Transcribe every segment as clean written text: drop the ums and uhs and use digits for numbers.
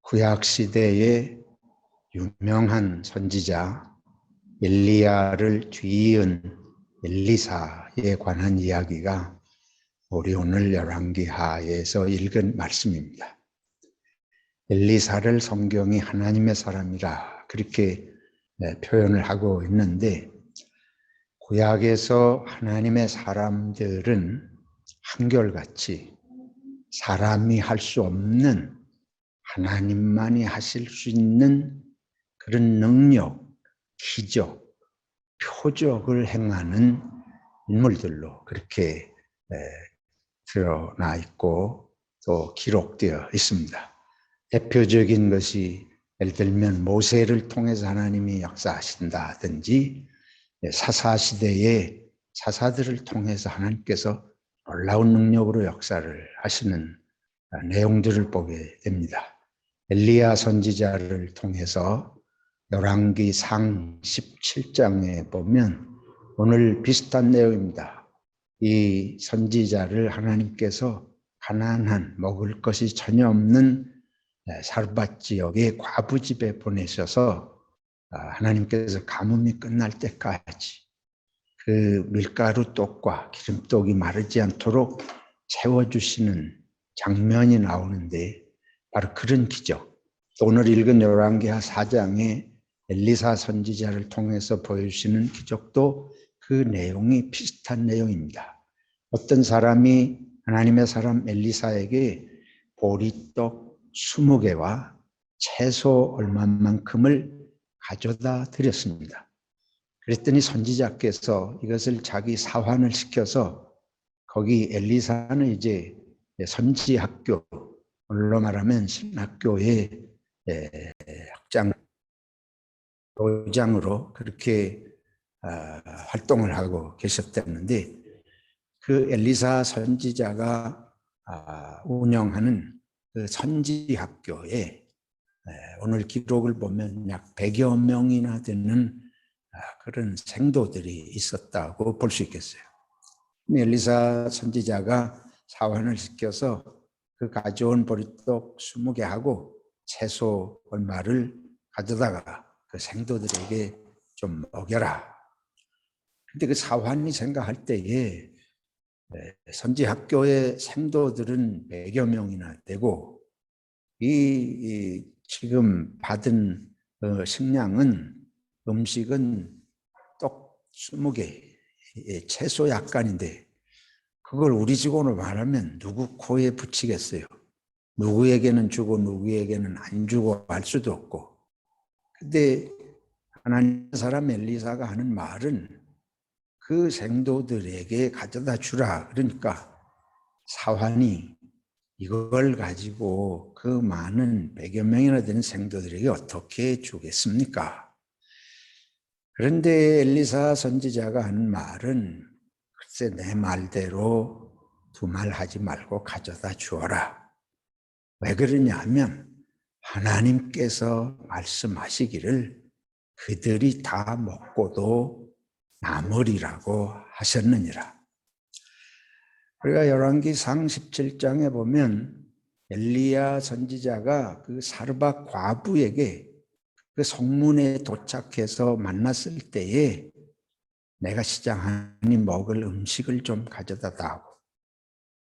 구약 시대의 유명한 선지자 엘리야를 뒤이은 엘리사에 관한 이야기가 우리 오늘 열왕기하에서 읽은 말씀입니다. 엘리사를 성경이 하나님의 사람이라 그렇게 표현을 하고 있는데, 구약에서 하나님의 사람들은 한결같이 사람이 할 수 없는, 하나님만이 하실 수 있는 그런 능력, 기적, 표적을 행하는 인물들로 그렇게 드러나 있고 또 기록되어 있습니다. 대표적인 것이 예를 들면 모세를 통해서 하나님이 역사하신다든지, 사사시대의 사사들을 통해서 하나님께서 놀라운 능력으로 역사를 하시는 내용들을 보게 됩니다. 엘리야 선지자를 통해서 열왕기상 17장에 보면 오늘 비슷한 내용입니다. 이 선지자를 하나님께서 가난한, 먹을 것이 전혀 없는 사르밧 지역의 과부 집에 보내셔서 하나님께서 가뭄이 끝날 때까지 그 밀가루 떡과 기름떡이 마르지 않도록 채워주시는 장면이 나오는데, 바로 그런 기적, 오늘 읽은 열왕기하 4장에 엘리사 선지자를 통해서 보여주시는 기적도 그 내용이 비슷한 내용입니다. 어떤 사람이 하나님의 사람 엘리사에게 보리떡 20개와 채소 얼마만큼을 가져다 드렸습니다. 그랬더니 선지자께서 이것을 자기 사환을 시켜서, 거기 엘리사는 이제 선지학교, 오늘로 말하면 신학교의 학장으로 그렇게 활동을 하고 계셨다는데, 그 엘리사 선지자가 운영하는 그 선지학교에 오늘 기록을 보면 약 100여 명이나 되는 그런 생도들이 있었다고 볼 수 있겠어요. 엘리사 선지자가 사환을 시켜서 그 가져온 보리떡 20개하고 채소 얼마를 가져다가 그 생도들에게 좀 먹여라. 근데 그 사환이 생각할 때에 선지학교의 생도들은 100여 명이나 되고, 이 지금 받은 식량은, 음식은 떡 20개, 채소 약간인데 그걸 우리 직원으로 말하면 누구 코에 붙이겠어요? 누구에게는 주고 누구에게는 안 주고 할 수도 없고. 근데 하나님 사람 엘리사가 하는 말은 그 생도들에게 가져다 주라. 그러니까 사환이 이걸 가지고 그 많은 100여 명이나 되는 생도들에게 어떻게 주겠습니까? 그런데 엘리사 선지자가 하는 말은, 글쎄 내 말대로 두말하지 말고 가져다 주어라. 왜 그러냐 하면 하나님께서 말씀하시기를 그들이 다 먹고도 남으리라고 하셨느니라. 우리가 열왕기상 17장에 보면 엘리야 선지자가 그 사르밧 과부에게 그 성문에 도착해서 만났을 때에 내가 시장하니 먹을 음식을 좀 가져다 다오.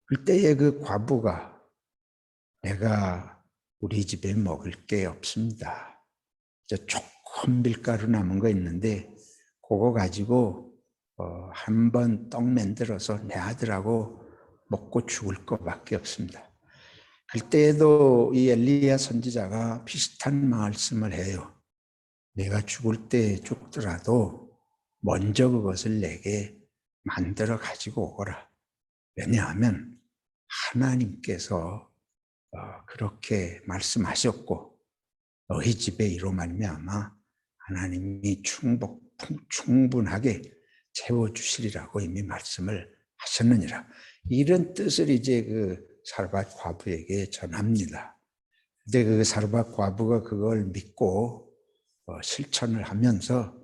그때에 그 과부가 내가 우리 집에 먹을 게 없습니다. 조금 밀가루 남은 거 있는데 그거 가지고 한번 떡 만들어서 내 아들하고 먹고 죽을 것밖에 없습니다. 그때에도 이 엘리야 선지자가 비슷한 말씀을 해요. 내가 죽을 때 죽더라도 먼저 그것을 내게 만들어 가지고 오거라. 왜냐하면 하나님께서 그렇게 말씀하셨고 너희 집에 이로 말미암아 하나님이 충분하게 채워주시리라고 이미 말씀을 하셨느니라. 이런 뜻을 이제 그 사르밧 과부에게 전합니다. 근데 그 사르밧 과부가 그걸 믿고 실천을 하면서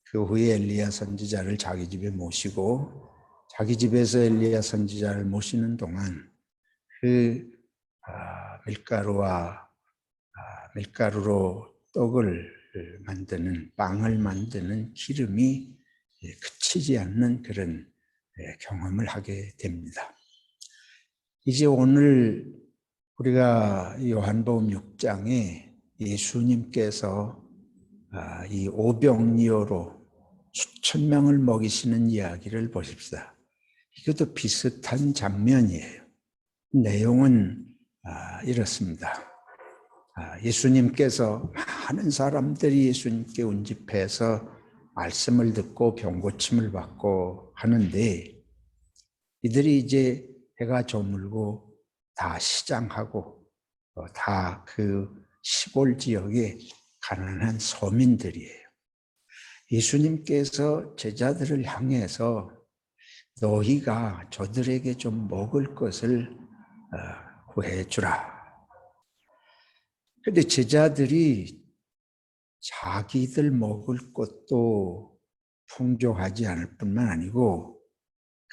그 후에 엘리야 선지자를 자기 집에 모시고, 자기 집에서 엘리야 선지자를 모시는 동안 그 밀가루와 밀가루로 떡을 만드는, 빵을 만드는 기름이 그치지 않는 그런 경험을 하게 됩니다. 이제 오늘 우리가 요한복음 6장에 예수님께서 이 오병이어로 수천 명을 먹이시는 이야기를 보십시다. 이것도 비슷한 장면이에요. 내용은 이렇습니다. 예수님께서 많은 사람들이 예수님께 운집해서 말씀을 듣고 병고침을 받고 하는데, 이들이 이제 해가 저물고 다 시장하고 다 그 시골 지역의 가난한 서민들이에요. 예수님께서 제자들을 향해서 너희가 저들에게 좀 먹을 것을 구해주라. 그런데 제자들이 자기들 먹을 것도 풍족하지 않을 뿐만 아니고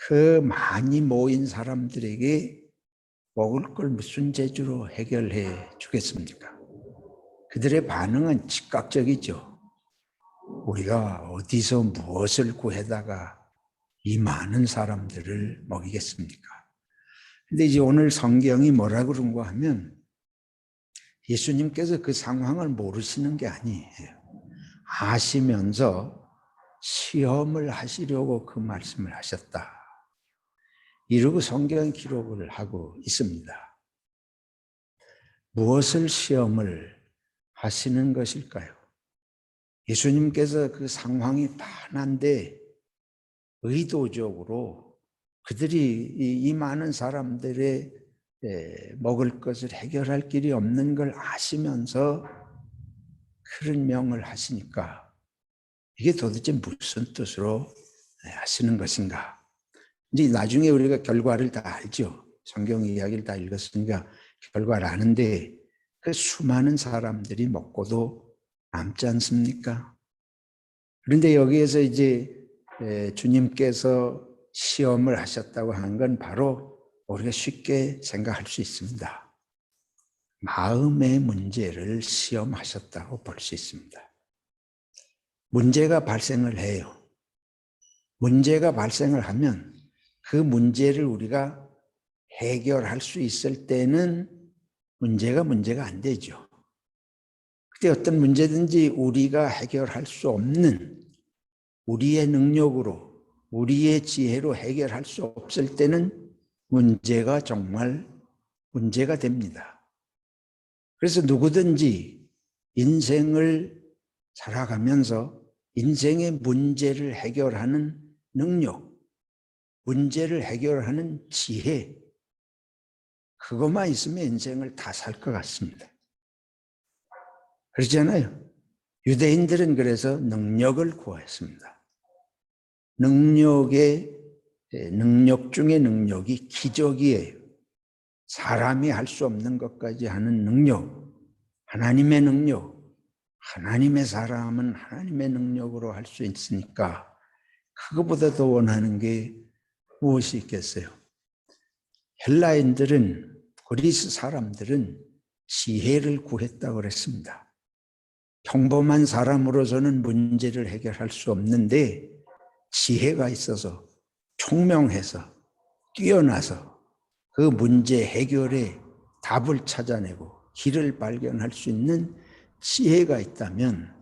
그 많이 모인 사람들에게 먹을 걸 무슨 재주로 해결해 주겠습니까? 그들의 반응은 즉각적이죠. 우리가 어디서 무엇을 구해다가 이 많은 사람들을 먹이겠습니까? 근데 이제 오늘 성경이 뭐라 그런가 하면 예수님께서 그 상황을 모르시는 게 아니에요. 아시면서 시험을 하시려고 그 말씀을 하셨다. 이러고 성경 기록을 하고 있습니다. 무엇을 시험을 하시는 것일까요? 예수님께서 그 상황이 반한데 의도적으로 그들이 이 많은 사람들의 먹을 것을 해결할 길이 없는 걸 아시면서 그런 명을 하시니까 이게 도대체 무슨 뜻으로 하시는 것인가? 이제 나중에 우리가 결과를 다 알죠. 성경 이야기를 다 읽었으니까 결과를 아는데 그 수많은 사람들이 먹고도 남지 않습니까? 그런데 여기에서 이제 주님께서 시험을 하셨다고 하는 건 바로 우리가 쉽게 생각할 수 있습니다. 마음의 문제를 시험하셨다고 볼 수 있습니다. 문제가 발생을 해요. 문제가 발생을 하면 그 문제를 우리가 해결할 수 있을 때는 문제가 안 되죠. 근데 어떤 문제든지 우리가 해결할 수 없는 우리의 능력으로, 우리의 지혜로 해결할 수 없을 때는 문제가 정말 문제가 됩니다. 그래서 누구든지 인생을 살아가면서 인생의 문제를 해결하는 능력, 문제를 해결하는 지혜, 그것만 있으면 인생을 다 살 것 같습니다. 그렇잖아요. 유대인들은 그래서 능력을 구했습니다. 능력 중에 능력이 기적이에요. 사람이 할 수 없는 것까지 하는 능력, 하나님의 능력, 하나님의 사람은 하나님의 능력으로 할 수 있으니까 그거보다 더 원하는 게 무엇이 있겠어요? 헬라인들은, 그리스 사람들은 지혜를 구했다고 그랬습니다. 평범한 사람으로서는 문제를 해결할 수 없는데 지혜가 있어서 총명해서 뛰어나서 그 문제 해결에 답을 찾아내고 길을 발견할 수 있는 지혜가 있다면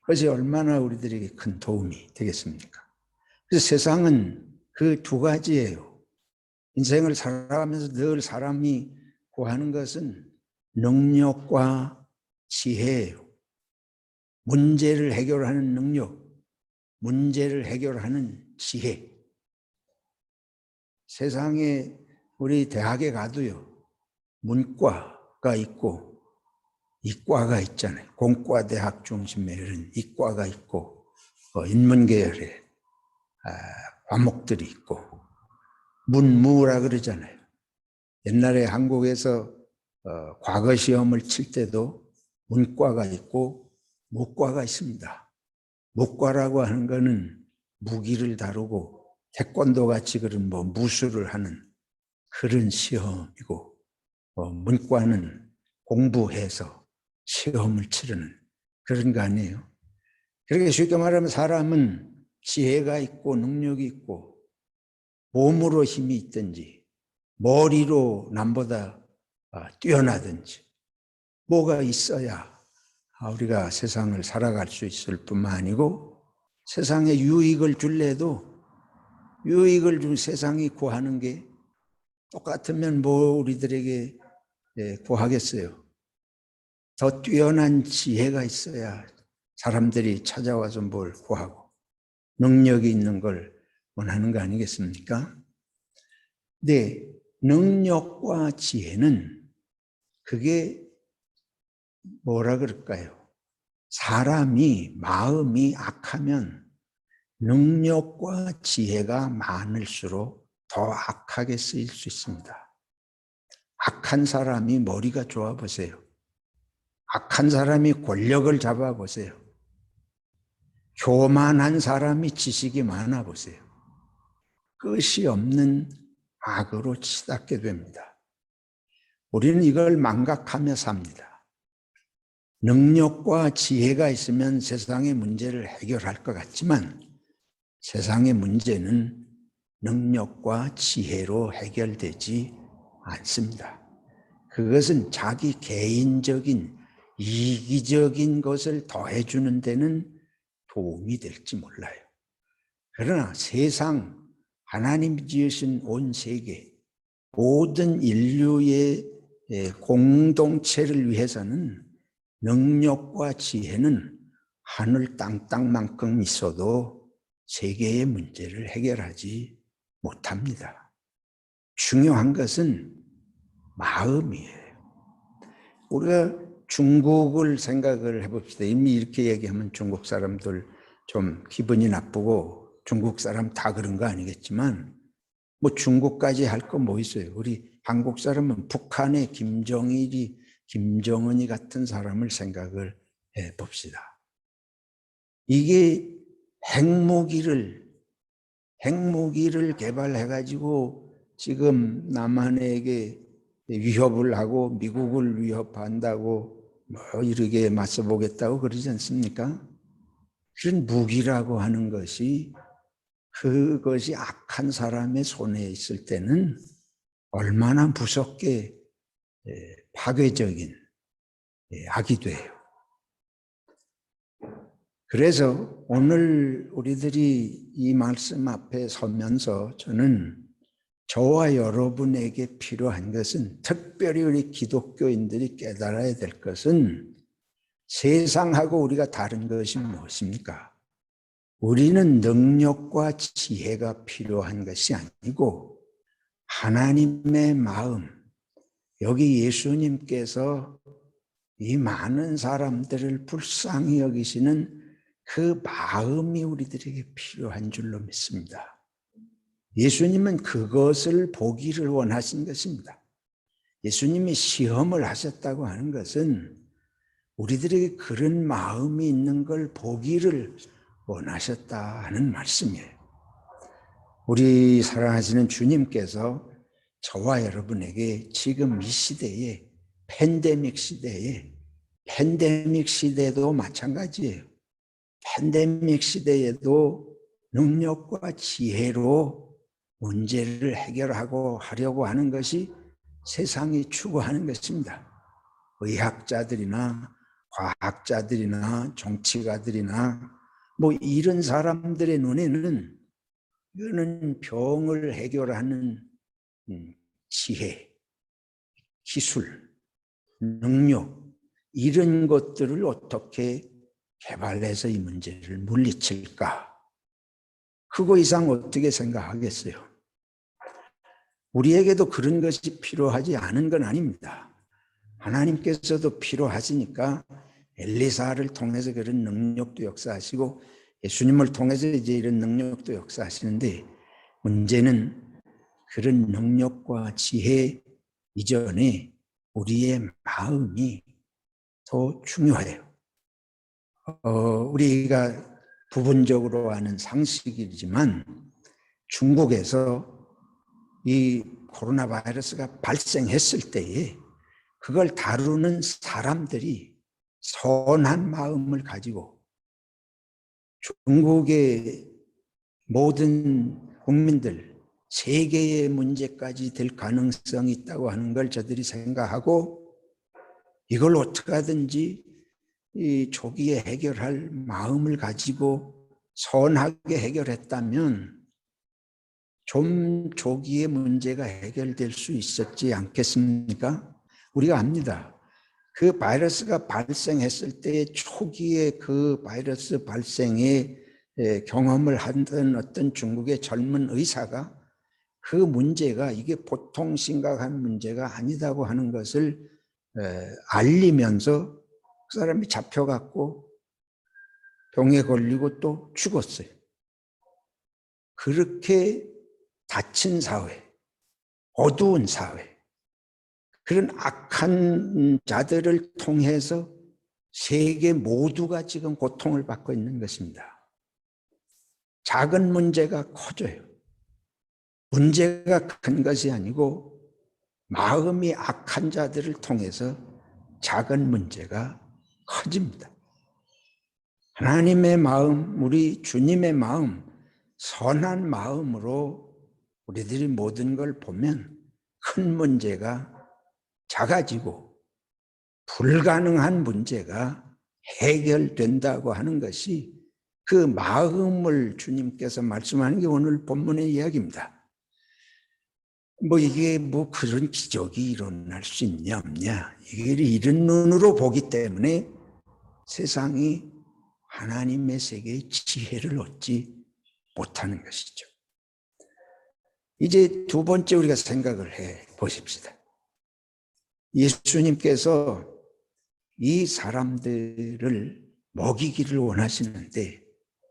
그것이 얼마나 우리들에게 큰 도움이 되겠습니까? 그래서 세상은 그 두 가지예요. 인생을 살아가면서 늘 사람이 구하는 것은 능력과 지혜예요. 문제를 해결하는 능력, 문제를 해결하는 지혜. 세상에 우리 대학에 가도요, 문과가 있고 이과가 있잖아요. 공과대학 중심의 이런 이과가 있고 인문계열의 과목들이 있고 문무라 그러잖아요. 옛날에 한국에서 과거 시험을 칠 때도 문과가 있고 무과가 있습니다. 무과라고 하는 거는 무기를 다루고 태권도 같이 그런 무술을 하는 그런 시험이고 문과는 공부해서 시험을 치르는 그런 거 아니에요. 그렇게 쉽게 말하면 사람은 지혜가 있고 능력이 있고 몸으로 힘이 있든지 머리로 남보다 뛰어나든지 뭐가 있어야 우리가 세상을 살아갈 수 있을 뿐만 아니고 세상에 유익을 줄래도 유익을 준 세상이 구하는 게 똑같으면 뭐 우리들에게 구하겠어요. 더 뛰어난 지혜가 있어야 사람들이 찾아와서 뭘 구하고 능력이 있는 걸 원하는 거 아니겠습니까? 근데 능력과 지혜는 그게 뭐라 그럴까요? 사람이 마음이 악하면 능력과 지혜가 많을수록 더 악하게 쓰일 수 있습니다. 악한 사람이 머리가 좋아 보세요. 악한 사람이 권력을 잡아 보세요. 교만한 사람이 지식이 많아 보세요. 끝이 없는 악으로 치닫게 됩니다. 우리는 이걸 망각하며 삽니다. 능력과 지혜가 있으면 세상의 문제를 해결할 것 같지만 세상의 문제는 능력과 지혜로 해결되지 않습니다. 그것은 자기 개인적인 이기적인 것을 더해주는 데는 도움이 될지 몰라요. 그러나 세상, 하나님 지으신 온 세계, 모든 인류의 공동체를 위해서는 능력과 지혜는 하늘 땅만큼 있어도 세계의 문제를 해결하지 못합니다. 중요한 것은 마음이에요. 우리가 중국을 생각을 해봅시다. 이미 이렇게 얘기하면 중국 사람들 좀 기분이 나쁘고 중국 사람 다 그런 거 아니겠지만 뭐 중국까지 할 거 뭐 있어요. 우리 한국 사람은 북한의 김정일이 김정은이 같은 사람을 생각을 해봅시다. 이게 핵무기를 개발해가지고 지금 남한에게 위협을 하고 미국을 위협한다고 뭐 이렇게 맞서보겠다고 그러지 않습니까? 그런 무기라고 하는 것이 그것이 악한 사람의 손에 있을 때는 얼마나 무섭게 파괴적인 악이 돼요. 그래서 오늘 우리들이 이 말씀 앞에 서면서 저는 저와 여러분에게 필요한 것은 특별히 우리 기독교인들이 깨달아야 될 것은 세상하고 우리가 다른 것이 무엇입니까? 우리는 능력과 지혜가 필요한 것이 아니고 하나님의 마음, 여기 예수님께서 이 많은 사람들을 불쌍히 여기시는 그 마음이 우리들에게 필요한 줄로 믿습니다. 예수님은 그것을 보기를 원하신 것입니다. 예수님이 시험을 하셨다고 하는 것은 우리들에게 그런 마음이 있는 걸 보기를 원하셨다는 말씀이에요. 우리 사랑하시는 주님께서 저와 여러분에게 지금 이 시대에 팬데믹 시대에도 마찬가지예요. 팬데믹 시대에도 능력과 지혜로 문제를 해결하고 하려고 하는 것이 세상이 추구하는 것입니다. 의학자들이나 과학자들이나 정치가들이나 뭐 이런 사람들의 눈에는 이거는 병을 해결하는 지혜, 기술, 능력 이런 것들을 어떻게 개발해서 이 문제를 물리칠까? 그거 이상 어떻게 생각하겠어요? 우리에게도 그런 것이 필요하지 않은 건 아닙니다. 하나님께서도 필요하시니까 엘리사를 통해서 그런 능력도 역사하시고 예수님을 통해서 이제 이런 능력도 역사하시는데 문제는 그런 능력과 지혜 이전에 우리의 마음이 더 중요해요. 우리가 부분적으로 아는 상식이지만 중국에서 이 코로나 바이러스가 발생했을 때에 그걸 다루는 사람들이 선한 마음을 가지고 중국의 모든 국민들, 세계의 문제까지 될 가능성이 있다고 하는 걸 저들이 생각하고 이걸 어떻게 하든지 이 조기에 해결할 마음을 가지고 선하게 해결했다면 좀 조기에 문제가 해결될 수 있었지 않겠습니까? 우리가 압니다. 그 바이러스가 발생했을 때 초기에 그 바이러스 발생의 경험을 하던 어떤 중국의 젊은 의사가 그 문제가 이게 보통 심각한 문제가 아니다고 하는 것을 알리면서 그 사람이 잡혀갖고 병에 걸리고 또 죽었어요. 그렇게 닫힌 사회, 어두운 사회, 그런 악한 자들을 통해서 세계 모두가 지금 고통을 받고 있는 것입니다. 작은 문제가 커져요. 문제가 큰 것이 아니고 마음이 악한 자들을 통해서 작은 문제가 커집니다. 하나님의 마음, 우리 주님의 마음, 선한 마음으로 우리들이 모든 걸 보면 큰 문제가 작아지고 불가능한 문제가 해결된다고 하는 것이 그 마음을 주님께서 말씀하는 게 오늘 본문의 이야기입니다. 이게 그런 기적이 일어날 수 있냐 없냐, 이게 이런 눈으로 보기 때문에 세상이 하나님의 세계의 지혜를 얻지 못하는 것이죠. 이제 두 번째 우리가 생각을 해 보십시다. 예수님께서 이 사람들을 먹이기를 원하시는데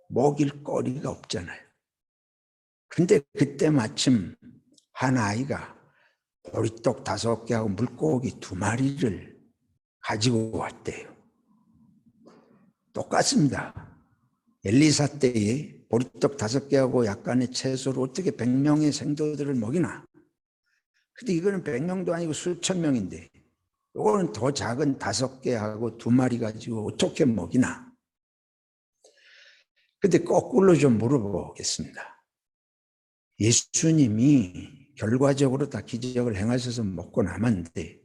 먹일 거리가 없잖아요. 그런데 그때 마침 한 아이가 보리떡 5개하고 물고기 2마리를 가지고 왔대요. 똑같습니다. 엘리사 때에 보리떡 5개하고 약간의 채소로 어떻게 100명의 생도들을 먹이나? 근데 이거는 100명도 아니고 수천 명인데 이거는 더 작은 5개하고 2마리 가지고 어떻게 먹이나? 근데 거꾸로 좀 물어보겠습니다. 예수님이 결과적으로 다 기적을 행하셔서 먹고 남았는데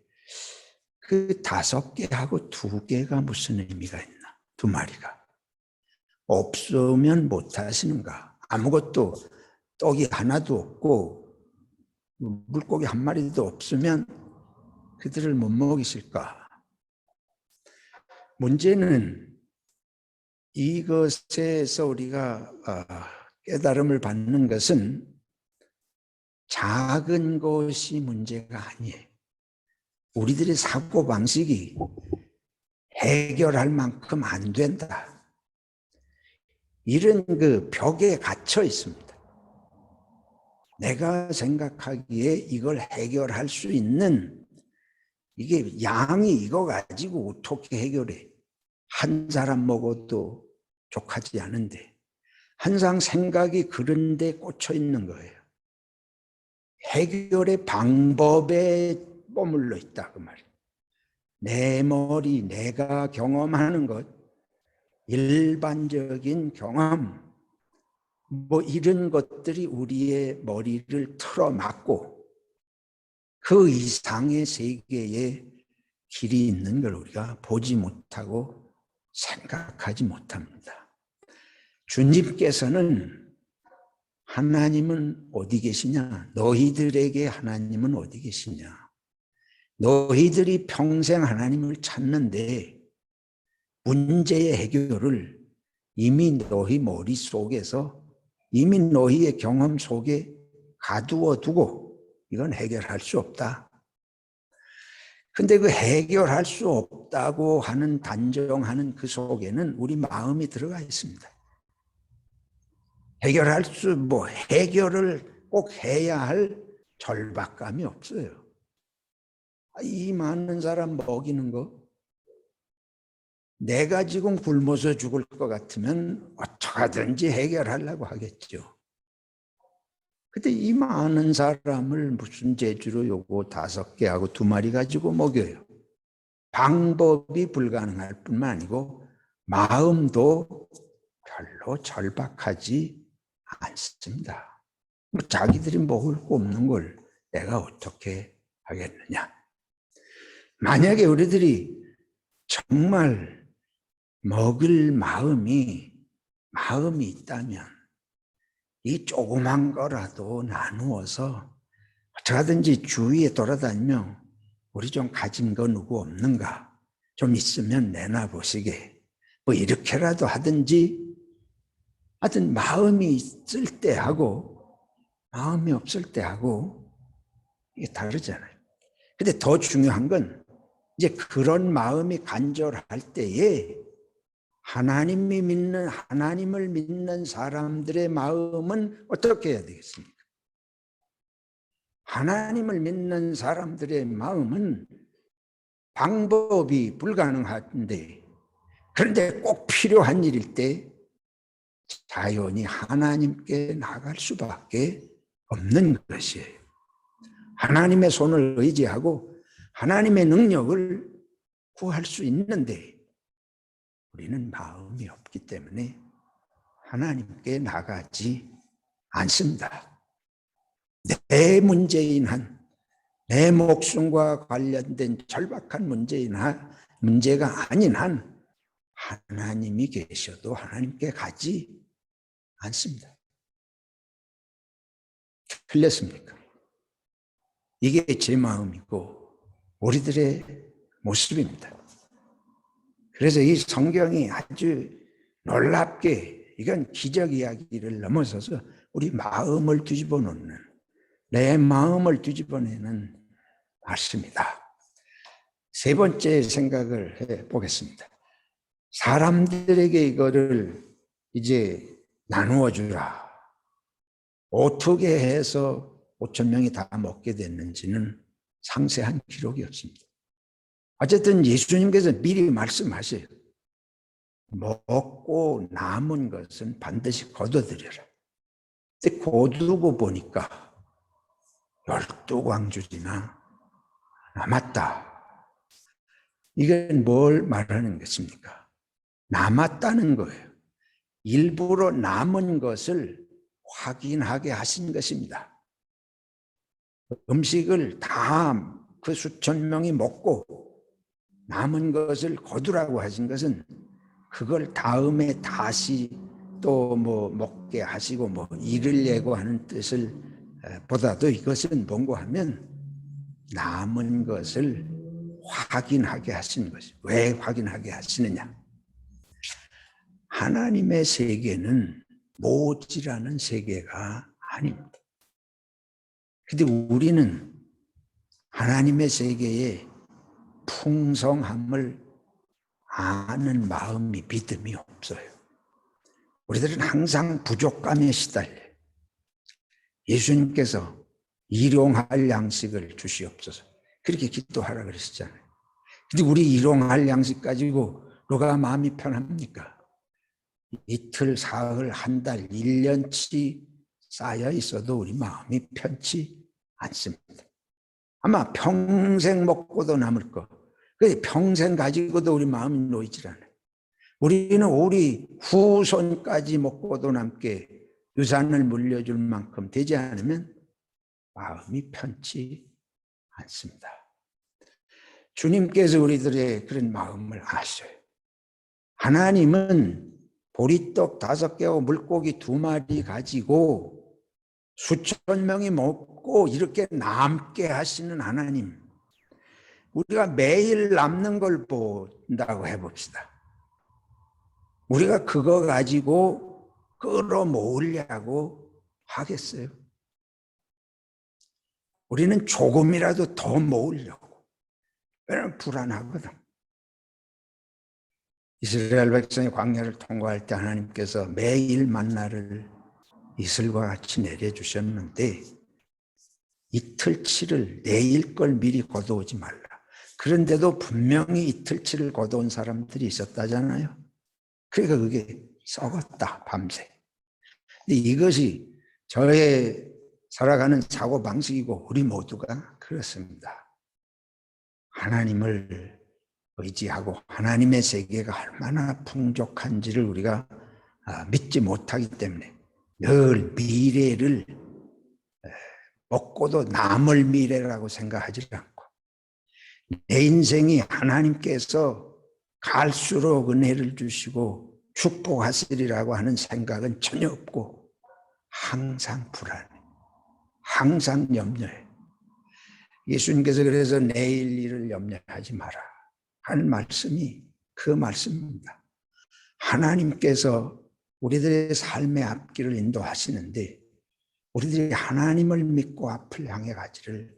그 5개하고 2개가 무슨 의미가 있나? 2마리가. 없으면 못 하시는가? 아무것도 떡이 하나도 없고 물고기 1마리도 없으면 그들을 못 먹이실까? 문제는 이것에서 우리가 깨달음을 받는 것은 작은 것이 문제가 아니에요. 우리들의 사고방식이 해결할 만큼 안 된다. 이런 그 벽에 갇혀 있습니다. 내가 생각하기에 이걸 해결할 수 있는 이게 양이 이거 가지고 어떻게 해결해? 한 사람 먹어도 족하지 않은데 항상 생각이 그런 데 꽂혀 있는 거예요. 해결의 방법에 머물러 있다 그 말이에요. 내 머리, 내가 경험하는 것, 일반적인 경험, 이런 것들이 우리의 머리를 틀어막고 그 이상의 세계에 길이 있는 걸 우리가 보지 못하고 생각하지 못합니다. 주님께서는 하나님은 어디 계시냐? 너희들에게 하나님은 어디 계시냐? 너희들이 평생 하나님을 찾는데 문제의 해결을 이미 너희 머릿속에서 이미 너희의 경험 속에 가두어 두고 이건 해결할 수 없다. 근데 그 해결할 수 없다고 하는 단정하는 그 속에는 우리 마음이 들어가 있습니다. 해결을 꼭 해야 할 절박감이 없어요. 이 많은 사람 먹이는 거, 내가 지금 굶어서 죽을 것 같으면 어떻게든지 해결하려고 하겠죠. 근데 이 많은 사람을 무슨 재주로 요거 5개하고 2마리 가지고 먹여요. 방법이 불가능할 뿐만 아니고 마음도 별로 절박하지 않습니다. 자기들이 먹을 거 없는 걸 내가 어떻게 하겠느냐. 만약에 우리들이 정말 먹을 마음이 있다면 이 조그만 거라도 나누어서 어떻게든지 주위에 돌아다니며 우리 좀 가진 거 누구 없는가, 좀 있으면 내놔 보시게, 뭐 이렇게라도 하든지, 하여튼 마음이 있을 때 하고 마음이 없을 때 하고 이게 다르잖아요. 근데 더 중요한 건 이제 그런 마음이 간절할 때에 하나님을 믿는 사람들의 마음은 어떻게 해야 되겠습니까? 하나님을 믿는 사람들의 마음은 방법이 불가능한데, 그런데 꼭 필요한 일일 때 자연히 하나님께 나갈 수밖에 없는 것이에요. 하나님의 손을 의지하고 하나님의 능력을 구할 수 있는데 우리는 마음이 없기 때문에 하나님께 나가지 않습니다. 내 문제인 한, 내 목숨과 관련된 절박한 문제가 아닌 한 하나님이 계셔도 하나님께 가지 않습니다. 틀렸습니까? 이게 제 마음이고 우리들의 모습입니다. 그래서 이 성경이 아주 놀랍게, 이건 기적 이야기를 넘어서서 우리 마음을 뒤집어 놓는, 내 마음을 뒤집어내는 말씀이다. 세 번째 생각을 해보겠습니다. 사람들에게 이거를 이제 나누어 주라. 어떻게 해서 5천 명이 다 먹게 됐는지는 상세한 기록이 없습니다. 어쨌든 예수님께서 미리 말씀하세요. 먹고 남은 것은 반드시 거둬들여라. 근데 거두고 보니까 12광줄이나 남았다. 이건 뭘 말하는 것입니까? 남았다는 거예요. 일부러 남은 것을 확인하게 하신 것입니다. 음식을 다 그 수천 명이 먹고 남은 것을 거두라고 하신 것은 그걸 다음에 다시 또 뭐 먹게 하시고 뭐 일을 예고하는 뜻을 보다도 이것은 뭔고 하면 남은 것을 확인하게 하시는 것이죠. 왜 확인하게 하시느냐? 하나님의 세계는 모지라는 세계가 아닙니다. 근데 우리는 하나님의 세계의 풍성함을 아는 마음이, 믿음이 없어요. 우리들은 항상 부족감에 시달려요. 예수님께서 일용할 양식을 주시옵소서 그렇게 기도하라 그러셨잖아요. 근데 우리 일용할 양식 가지고 누가 마음이 편합니까? 이틀, 사흘, 한 달, 1년치 쌓여 있어도 우리 마음이 편치 않습니다. 아마 평생 먹고도 남을 거, 평생 가지고도 우리 마음이 놓이질 않아요. 우리는 우리 후손까지 먹고도 남게 유산을 물려줄 만큼 되지 않으면 마음이 편치 않습니다. 주님께서 우리들의 그런 마음을 아셔요. 하나님은 보리떡 5개와 물고기 2마리 가지고 수천 명이 먹고 이렇게 남게 하시는 하나님, 우리가 매일 남는 걸 본다고 해봅시다. 우리가 그거 가지고 끌어모으려고 하겠어요? 우리는 조금이라도 더 모으려고. 왜냐하면 불안하거든. 이스라엘 백성이 광야를 통과할 때 하나님께서 매일 만나를 이슬과 같이 내려주셨는데 이틀치를 내일 걸 미리 거두오지 말라. 그런데도 분명히 이틀치를 거두온 사람들이 있었다잖아요. 그러니까 그게 썩었다, 밤새. 근데 이것이 저의 살아가는 사고방식이고 우리 모두가 그렇습니다. 하나님을 의지하고 하나님의 세계가 얼마나 풍족한지를 우리가 믿지 못하기 때문에 늘 미래를 먹고도 남을 미래라고 생각하지 않고 내 인생이 하나님께서 갈수록 은혜를 주시고 축복하시리라고 하는 생각은 전혀 없고 항상 불안해. 항상 염려해. 예수님께서 그래서 내일 일을 염려하지 마라 하는 말씀이 그 말씀입니다. 하나님께서 우리들의 삶의 앞길을 인도하시는데 우리들이 하나님을 믿고 앞을 향해 가지를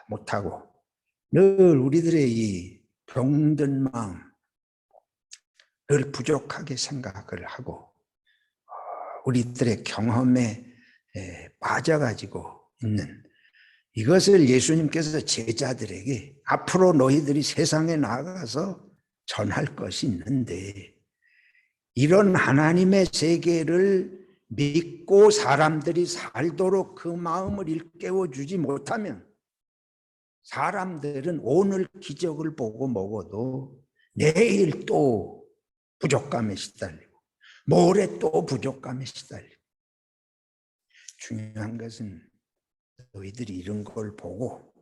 못하고 늘 우리들의 이 병든 마음, 늘 부족하게 생각을 하고 우리들의 경험에 빠져가지고 있는 이것을 예수님께서 제자들에게 앞으로 너희들이 세상에 나가서 전할 것이 있는데 이런 하나님의 세계를 믿고 사람들이 살도록 그 마음을 일깨워 주지 못하면 사람들은 오늘 기적을 보고 먹어도 내일 또 부족감에 시달리고 모레 또 부족감에 시달리고 중요한 것은 너희들이 이런 걸 보고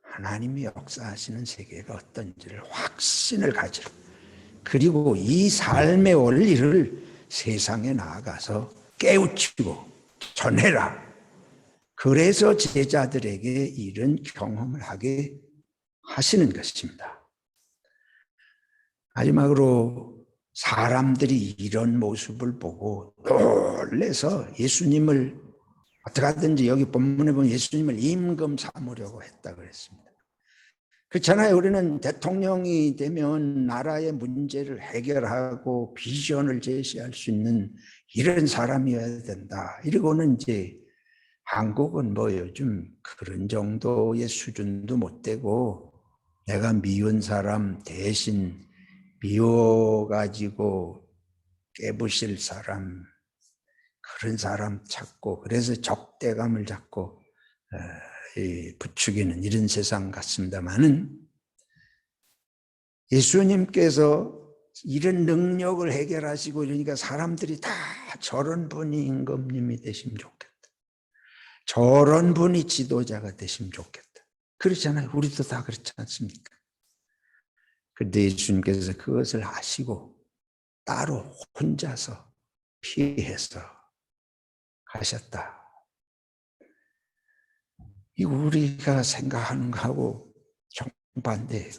하나님이 역사하시는 세계가 어떤지를 확신을 가지라. 그리고 이 삶의 원리를 세상에 나아가서 깨우치고 전해라. 그래서 제자들에게 이런 경험을 하게 하시는 것입니다. 마지막으로 사람들이 이런 모습을 보고 놀라서 예수님을 어떻게 하든지 여기 본문에 보면 예수님을 임금 삼으려고 했다 그랬습니다. 그렇잖아요. 우리는 대통령이 되면 나라의 문제를 해결하고 비전을 제시할 수 있는 이런 사람이어야 된다. 이러고는 이제 한국은 뭐 요즘 그런 정도의 수준도 못 되고 내가 미운 사람 대신 미워가지고 깨부실 사람 그런 사람 찾고 그래서 적대감을 잡고 부추기는 이런 세상 같습니다만은 예수님께서 이런 능력을 해결하시고 이러니까 사람들이 다 저런 분이 임금님이 되시면 좋겠다. 저런 분이 지도자가 되시면 좋겠다. 그렇잖아요. 우리도 다 그렇지 않습니까? 그런데 예수님께서 그것을 아시고 따로 혼자서 피해서 가셨다. 이 우리가 생각하는 거하고 정반대예요.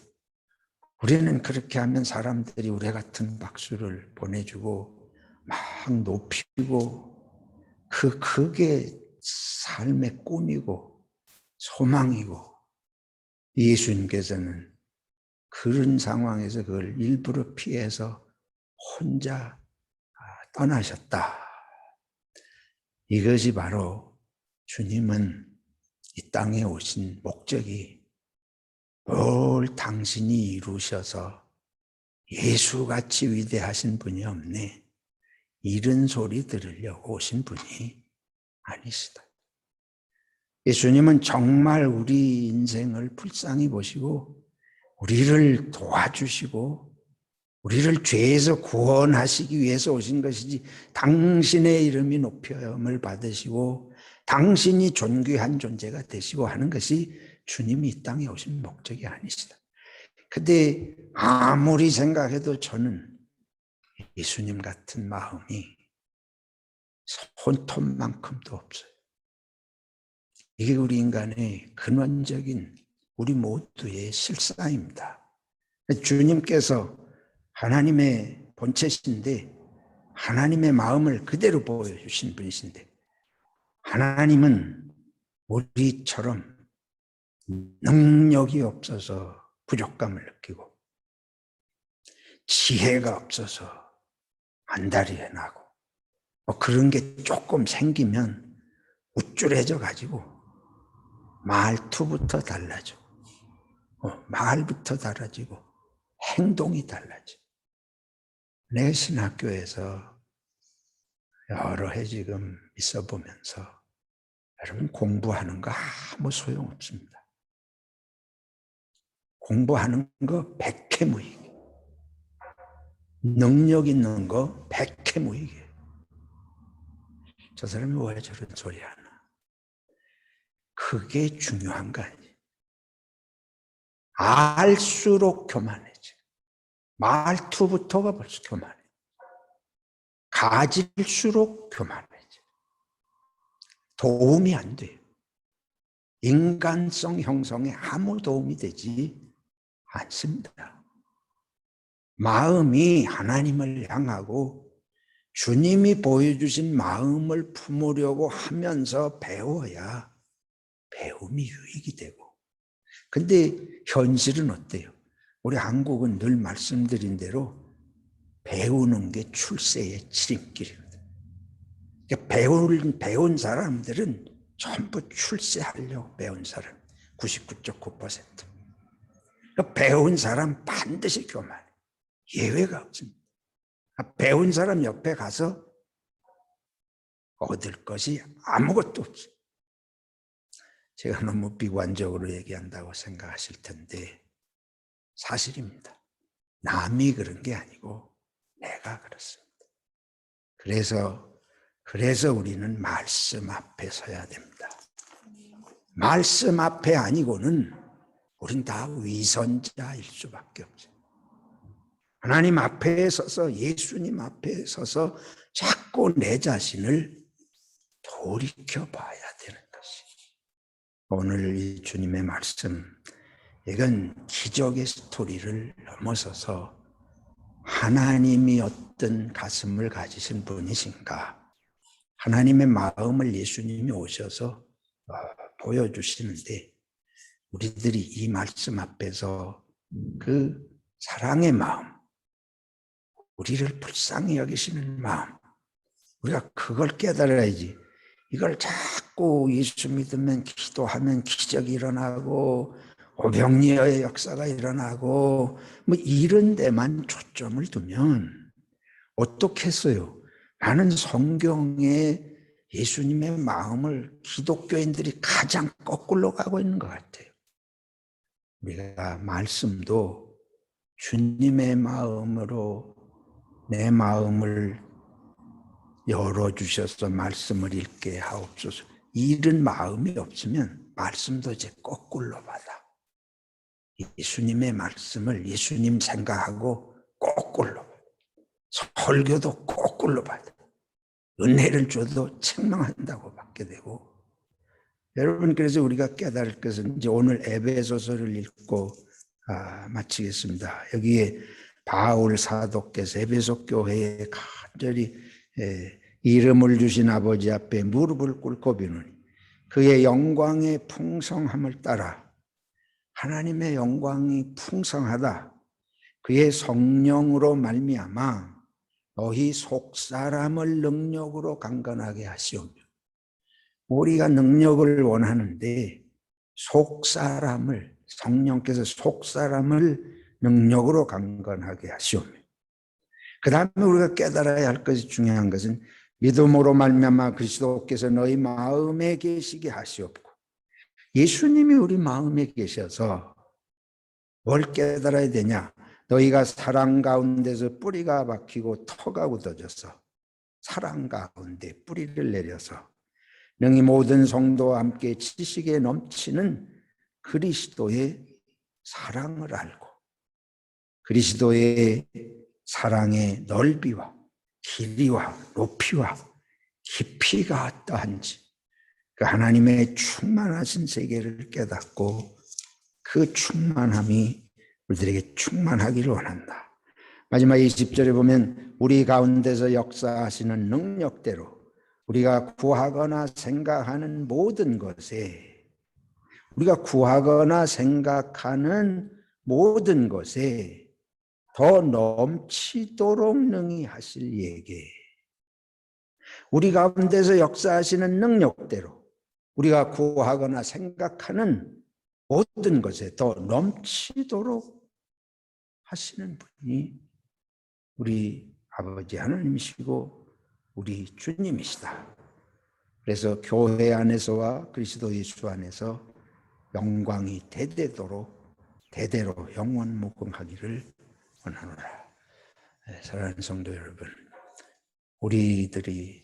우리는 그렇게 하면 사람들이 우리 같은 박수를 보내주고 막 높이고 그게 삶의 꿈이고 소망이고 예수님께서는 그런 상황에서 그걸 일부러 피해서 혼자 떠나셨다. 이것이 바로 주님은 이 땅에 오신 목적이 뭘 당신이 이루셔서 예수같이 위대하신 분이 없네. 이런 소리 들으려고 오신 분이 아니시다. 예수님은 정말 우리 인생을 불쌍히 보시고 우리를 도와주시고 우리를 죄에서 구원하시기 위해서 오신 것이지 당신의 이름이 높임을 받으시고 당신이 존귀한 존재가 되시고 하는 것이 주님이 이 땅에 오신 목적이 아니시다. 근데 아무리 생각해도 저는 예수님 같은 마음이 손톱만큼도 없어요. 이게 우리 인간의 근원적인 우리 모두의 실상입니다. 주님께서 하나님의 본체신데 하나님의 마음을 그대로 보여주신 분이신데 하나님은 우리처럼 능력이 없어서 부족감을 느끼고 지혜가 없어서 안달이 나고 그런 게 조금 생기면 우쭐해져 가지고 말투부터 달라져. 말부터 달라지고 행동이 달라져. 내 신학교에서 여러 해 지금 있어 보면서 여러분 공부하는 거 아무 소용없습니다. 공부하는 거 백해무익. 능력 있는 거 백해무익이에요. 저 사람이 왜 저런 소리 하나? 그게 중요한 거 아니에요. 알수록 교만해져. 말투부터가 벌써 교만해. 가질수록 교만해져. 도움이 안 돼요. 인간성 형성에 아무 도움이 되지 않습니다. 마음이 하나님을 향하고 주님이 보여주신 마음을 품으려고 하면서 배워야 배움이 유익이 되고. 근데 현실은 어때요? 우리 한국은 늘 말씀드린 대로 배우는 게 출세의 지름길이거든. 그러니까 배운 사람들은 전부 출세하려고 배운 사람 99.9%. 그러니까 배운 사람 반드시 교만해. 예외가 없습니다. 배운 사람 옆에 가서 얻을 것이 아무것도 없어. 제가 너무 비관적으로 얘기한다고 생각하실 텐데 사실입니다. 남이 그런 게 아니고 내가 그렇습니다. 그래서 우리는 말씀 앞에 서야 됩니다. 말씀 앞에 아니고는 우린 다 위선자일 수밖에 없어요. 하나님 앞에 서서 예수님 앞에 서서 자꾸 내 자신을 돌이켜봐야 되는 것이 오늘 이 주님의 말씀, 이건 기적의 스토리를 넘어서서 하나님이 어떤 가슴을 가지신 분이신가, 하나님의 마음을 예수님이 오셔서 보여주시는데 우리들이 이 말씀 앞에서 그 사랑의 마음, 우리를 불쌍히 여기시는 마음, 우리가 그걸 깨달아야지. 이걸 자꾸 예수 믿으면 기도하면 기적이 일어나고 오병이어의 역사가 일어나고 뭐 이런 데만 초점을 두면 어떻겠어요? 나는 성경에 예수님의 마음을 기독교인들이 가장 거꾸로 가고 있는 것 같아요. 우리가 말씀도 주님의 마음으로 내 마음을 열어주셔서 말씀을 읽게 하옵소서. 이런 마음이 없으면 말씀도 이제 거꾸로 받아. 예수님의 말씀을 예수님 생각하고 거꾸로 받아. 설교도 거꾸로 받아. 은혜를 줘도 책망한다고 받게 되고. 여러분, 그래서 우리가 깨달을 것은 이제 오늘 에베소서를 읽고 마치겠습니다. 여기에 바울 사도께서 에베소 교회에 간절히 이름을 주신 아버지 앞에 무릎을 꿇고 비누니 그의 영광의 풍성함을 따라, 하나님의 영광이 풍성하다, 그의 성령으로 말미암아 너희 속사람을 능력으로 강건하게 하시오며. 우리가 능력을 원하는데 속사람을, 성령께서 속사람을 능력으로 강건하게 하시오며, 그 다음에 우리가 깨달아야 할 것이 중요한 것은 믿음으로 말미암아 그리스도께서 너희 마음에 계시게 하시옵고. 예수님이 우리 마음에 계셔서 뭘 깨달아야 되냐? 너희가 사랑 가운데서 뿌리가 박히고 터가 굳어져서 사랑 가운데 뿌리를 내려서 능히 모든 성도와 함께 지식에 넘치는 그리스도의 사랑을 알고 그리스도의 사랑의 넓이와 길이와 높이와 깊이가 어떠한지 그 하나님의 충만하신 세계를 깨닫고 그 충만함이 우리들에게 충만하기를 원한다. 마지막 20절에 보면 우리 가운데서 역사하시는 능력대로 우리가 구하거나 생각하는 모든 것에, 우리가 구하거나 생각하는 모든 것에 더 넘치도록 능히 하실 예게. 우리 가운데서 역사하시는 능력대로 우리가 구하거나 생각하는 모든 것에 더 넘치도록 하시는 분이 우리 아버지 하나님이시고 우리 주님이시다. 그래서 교회 안에서와 그리스도 예수 안에서 영광이 대대도록 대대로 영원 무궁하기를 원하노라. 사랑하는 성도 여러분, 우리들이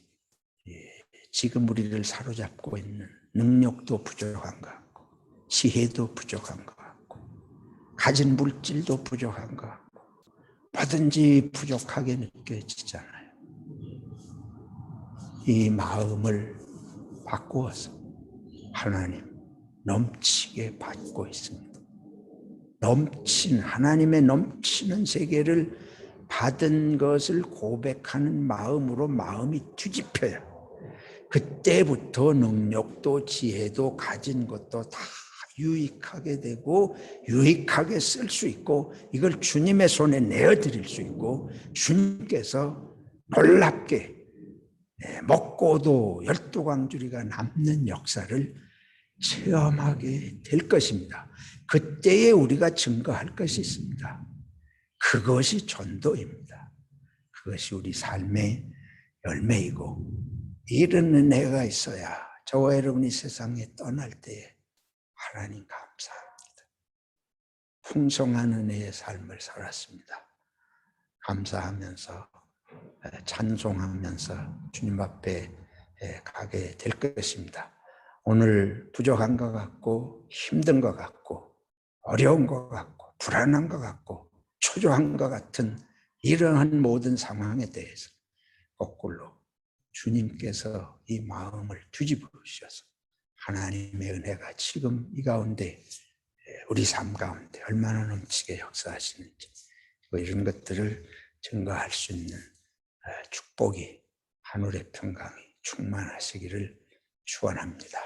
지금 우리를 사로잡고 있는 능력도 부족한 것 같고, 지혜도 부족한 것 같고, 가진 물질도 부족한 것 같고, 뭐든지 부족하게 느껴지잖아요. 이 마음을 바꾸어서 하나님 넘치게 받고 있습니다. 하나님의 넘치는 세계를 받은 것을 고백하는 마음으로 마음이 뒤집혀요. 그때부터 능력도 지혜도 가진 것도 다 유익하게 되고 유익하게 쓸 수 있고 이걸 주님의 손에 내어드릴 수 있고 주님께서 놀랍게 먹고도 12광주리가 남는 역사를 체험하게 될 것입니다. 그때에 우리가 증거할 것이 있습니다. 그것이 전도입니다. 그것이 우리 삶의 열매이고 이런 은혜가 있어야 저와 여러분이 세상에 떠날 때에 하나님 감사합니다. 풍성한 은혜의 삶을 살았습니다. 감사하면서 찬송하면서 주님 앞에 가게 될 것입니다. 오늘 부족한 것 같고 힘든 것 같고 어려운 것 같고 불안한 것 같고 초조한 것 같은 이러한 모든 상황에 대해서 거꾸로 주님께서 이 마음을 뒤집어 주셔서 하나님의 은혜가 지금 이 가운데 우리 삶 가운데 얼마나 넘치게 역사하시는지 이런 것들을 증거할 수 있는 축복이 하늘의 평강이 충만하시기를 축원합니다.